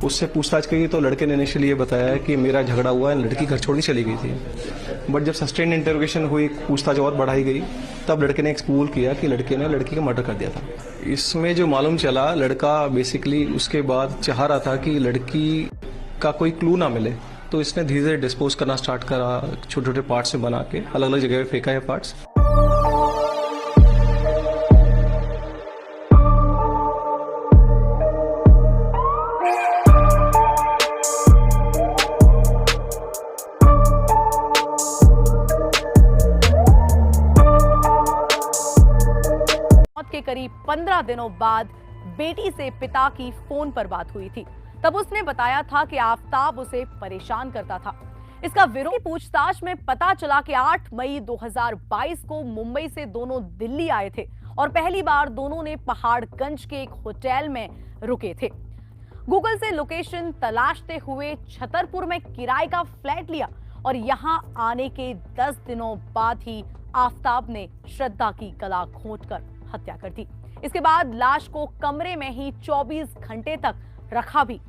उससे पूछताछ की तो लड़के ने इनिशियली ये बताया कि मेरा झगड़ा हुआ है, लड़की घर छोड़ के चली गई थी। बट जब सस्टेन इंटरोगेशन हुई, पूछताछ और बढ़ाई गई, तब लड़के ने एक्सप्लेन किया कि लड़के ने लड़की का मर्डर कर दिया था। इसमें जो मालूम चला, लड़का बेसिकली उसके बाद चाह रहा था कि लड़की का कोई क्लू ना मिले, तो इसने धीरे धीरे डिस्पोज करना स्टार्ट करा, छोटे छोटे पार्ट्स में बना के अलग अलग जगह पे फेंका है पार्ट्स। के करीब 15 दिनों बाद बेटी से पिता की फोन पर बात हुई थी। तब उसने बताया था कि आफताब उसे परेशान करता था। इसका विरोध पूछताछ में पता चला कि 8 मई 2022 को मुंबई से दोनों दिल्ली आए थे और पहली बार दोनों ने पहाड़गंज के एक होटल में रुके थे। गूगल से लोकेशन तलाशते हुए छतरपुर में किराए का फ्लैट लिया और यहां आने के 10 दिनों बाद ही आफताब ने श्रद्धा की गला घोंटकर हत्या कर दी। इसके बाद लाश को कमरे में ही 24 घंटे तक रखा भी।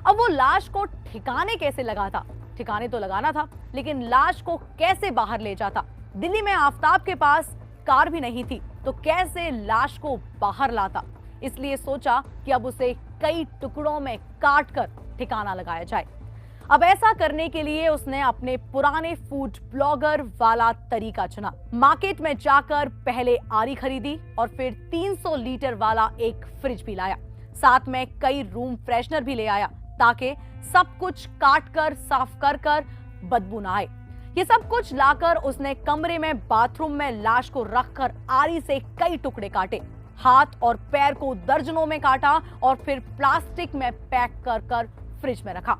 अब वो लाश को ठिकाने कैसे लगा था? ठिकाने तो लगाना था, लेकिन लाश को कैसे बाहर ले जाता? दिल्ली में आफताब के पास कार भी नहीं थी, तो कैसे लाश को बाहर लाता? इसलिए सोचा कि अब उसे कई टुकड़ों में काट कर ठिकाना लगाया जाए। अब ऐसा करने के लिए उसने अपने पुराने फूड ब्लॉगर वाला तरीका चुना। मार्केट में जाकर पहले आरी खरीदी और फिर 300 लीटर वाला एक फ्रिज भी लाया। साथ में कई रूम फ्रेशनर भी ले आया ताकि सब कुछ काट कर साफ कर कर बदबू ना आए। ये सब कुछ लाकर उसने कमरे में बाथरूम में लाश को रखकर आरी से कई टुकड़े काटे। हाथ और पैर को दर्जनों में काटा और फिर प्लास्टिक में पैक कर कर फ्रिज में रखा।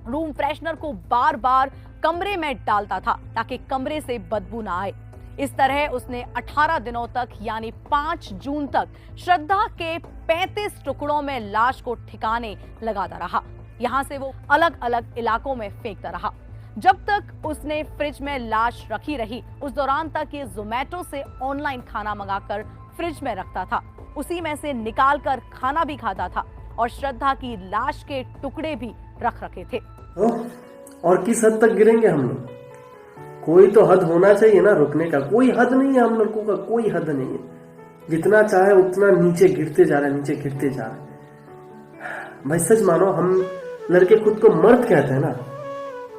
रूम फ्रेशनर को बार बार कमरे में डालता था ताकि कमरे से बदबू ना आए। इस तरह उसने 18 दिनों तक यानी 5 जून तक श्रद्धा के 35 टुकड़ों में लाश को ठिकाने लगाता रहा। यहां से वो अलग अलग इलाकों में फेंकता रहा। जब तक उसने फ्रिज में लाश रखी रही, उस दौरान तक ये जोमेटो से ऑनलाइन खाना मंगाकर फ्रिज में रखता था। उसी में से निकाल कर खाना भी खाता था और श्रद्धा की लाश के टुकड़े भी रख रखे थे। और किस हद तक गिरेंगे हम लोग? कोई तो हद होना चाहिए ना रुकने का। कोई हद नहीं है हम लोगों का, कोई हद नहीं है। जितना चाहे उतना नीचे गिरते जा रहे हैं, नीचे गिरते जा रहे हैं। भाई सच मानो, हम लड़के खुद को मर्द कहते हैं ना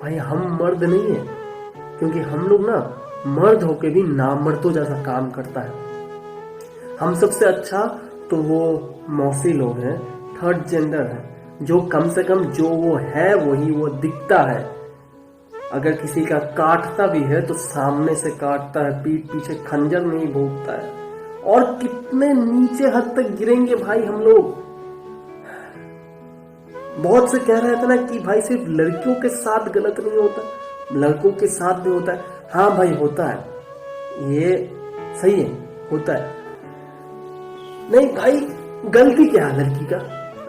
भाई, हम मर्द नहीं है। क्योंकि हम लोग ना मर्द होके भी नामर्दों जैसा काम करता है। हम सबसे अच्छा तो वो मौसी लोग हैं, थर्ड जेंडर है, जो कम से कम जो वो है वही वो दिखता है। अगर किसी का काटता भी है तो सामने से काटता है, पीठ पीछे खंजर नहीं भोंकता है। और कितने नीचे हद तक गिरेंगे भाई हम लोग। बहुत से कह रहे थे ना कि भाई सिर्फ लड़कियों के साथ गलत नहीं होता, लड़कों के साथ भी होता है। हाँ भाई होता है, ये सही है, होता है। नहीं भाई, गलती क्या है लड़की का?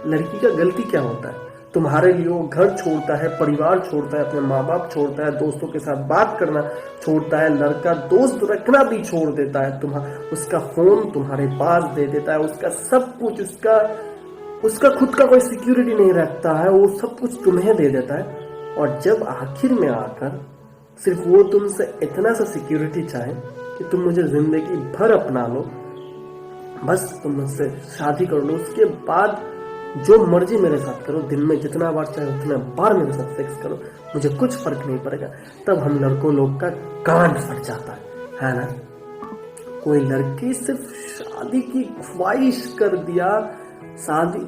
लड़की का गलती क्या होता है? तुम्हारे लिए वो घर छोड़ता है, परिवार छोड़ता है, अपने माँ बाप छोड़ता है, दोस्तों के साथ बात करना छोड़ता है, लड़का दोस्त रखना भी छोड़ देता है, उसका फोन तुम्हारे पास दे देता है, उसका सब कुछ, उसका खुद का कोई सिक्योरिटी नहीं रखता है, वो सब कुछ तुम्हें दे देता है। और जब आखिर में आकर सिर्फ वो तुमसे इतना सा सिक्योरिटी चाहे कि तुम मुझे जिंदगी भर अपना लो, बस तुम मुझसे शादी कर लो, उसके बाद जो मर्जी मेरे साथ करो, दिन में जितना बार चाहे उतना बार मेरे साथ सेक्स करो, मुझे कुछ फर्क नहीं पड़ेगा। तब हम लड़कों लोग का कान फट जाता है ना? कोई लड़की सिर्फ शादी की ख्वाहिश कर दिया, शादी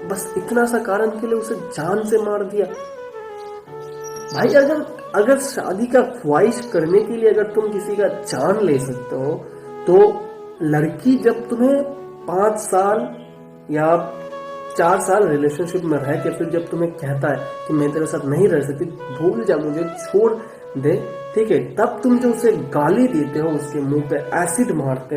बस इतना सा कारण के लिए उसे जान से मार दिया। भाई अगर शादी का ख्वाहिश करने के लिए अगर तुम किसी का जान ले सकते हो, तो लड़की जब तुम्हें 5 साल या 4 साल रिलेशनशिप में रह के फिर जब तुम्हें कहता है कि मैं तेरे साथ नहीं रह सकती, भूल जा, मुझे छोड़ दे, ठीक है, तब तुम जो उसे गाली देते हो, उसके मुंह पे एसिड मारते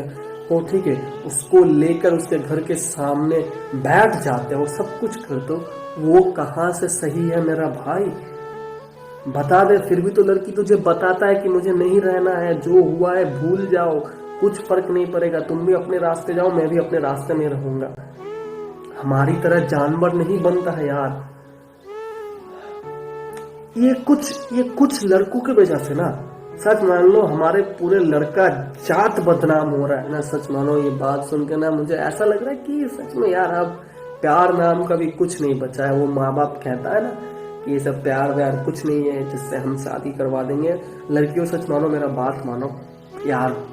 हो, ठीक है, उसको लेकर उसके घर के सामने बैठ जाते हो, सब कुछ करते हो, वो कहाँ से सही है मेरा भाई? बता दे। फिर भी तो लड़की तुझे बताता है कि मुझे नहीं रहना है, जो हुआ है भूल जाओ, कुछ फर्क नहीं पड़ेगा, तुम भी अपने रास्ते जाओ, मैं भी अपने रास्ते में रहूंगा। हमारी तरह जानवर नहीं बनता है यार। ये कुछ लड़कों की वजह से ना, सच मान लो हमारे पूरे लड़का जात बदनाम हो रहा है ना। सच मानो ये बात सुन के ना मुझे ऐसा लग रहा है कि सच में यार अब प्यार नाम का भी कुछ नहीं बचा है। वो माँ बाप कहता है ना कि ये सब प्यार व्यार कुछ नहीं है जिससे हम शादी करवा देंगे। लड़कियों सच मानो, मेरा बात मानो यार,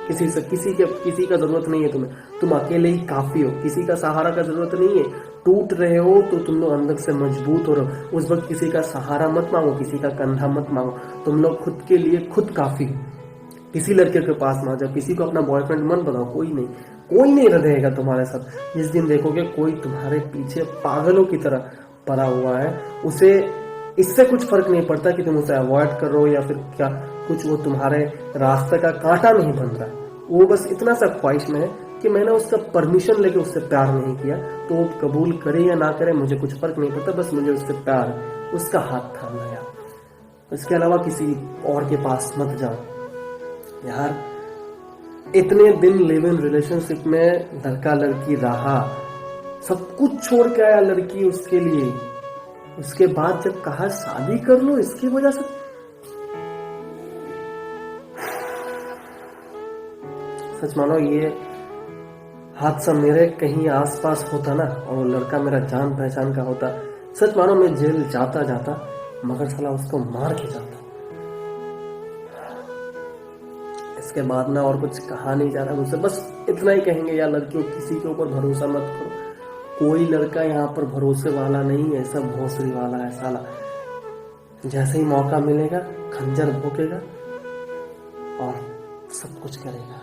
किसी का जरूरत नहीं है तुम्हें। तुम अकेले ही काफी हो, किसी का सहारा का जरूरत नहीं है। टूट रहे हो तो तुम लोग अंदर से मजबूत हो रहे हो। उस वक्त किसी का सहारा मत मांगो, किसी का कंधा मत मांगो। तुम लोग खुद के लिए खुद काफी हो। किसी लड़के के पास ना जाओ, किसी को अपना बॉयफ्रेंड मत बनाओ। कोई नहीं रहेगा तुम्हारे साथ। जिस दिन देखोगे कोई तुम्हारे पीछे पागलों की तरह पड़ा हुआ है, उसे इससे कुछ फर्क नहीं पड़ता कि तुम उसे अवॉइड कर रहे हो या फिर क्या कुछ, वो तुम्हारे रास्ते का कांटा नहीं बन रहा। वो बस इतना सा ख्वाहिश में है कि मैंने उसका परमिशन लेके उससे प्यार नहीं किया, तो वो कबूल करे या ना करे मुझे कुछ फर्क नहीं पड़ता। बस मुझे उससे प्यार, उसका हाथ थामना यार। इसके अलावा किसी और के पास मत जाओ यार। इतने दिन लिव इन रिलेशनशिप में लड़का लड़की रहा, सब कुछ छोड़ के आया लड़की उसके लिए। उसके बाद जब कहा शादी कर लो, इसकी वजह से सच मानो ये हादसा मेरे कहीं आसपास होता ना, और वो लड़का मेरा जान पहचान का होता, सच मानो मैं जेल जाता मगर साला उसको मार के जाता। इसके बाद ना और कुछ कहा नहीं जा रहा मुझसे। बस इतना ही कहेंगे यार, लड़कियों किसी के ऊपर भरोसा मत करो। कोई लड़का यहाँ पर भरोसे वाला नहीं है, सब भोसड़ी वाला है साला। जैसे ही मौका मिलेगा खंजर भोंकेगा और सब कुछ करेगा।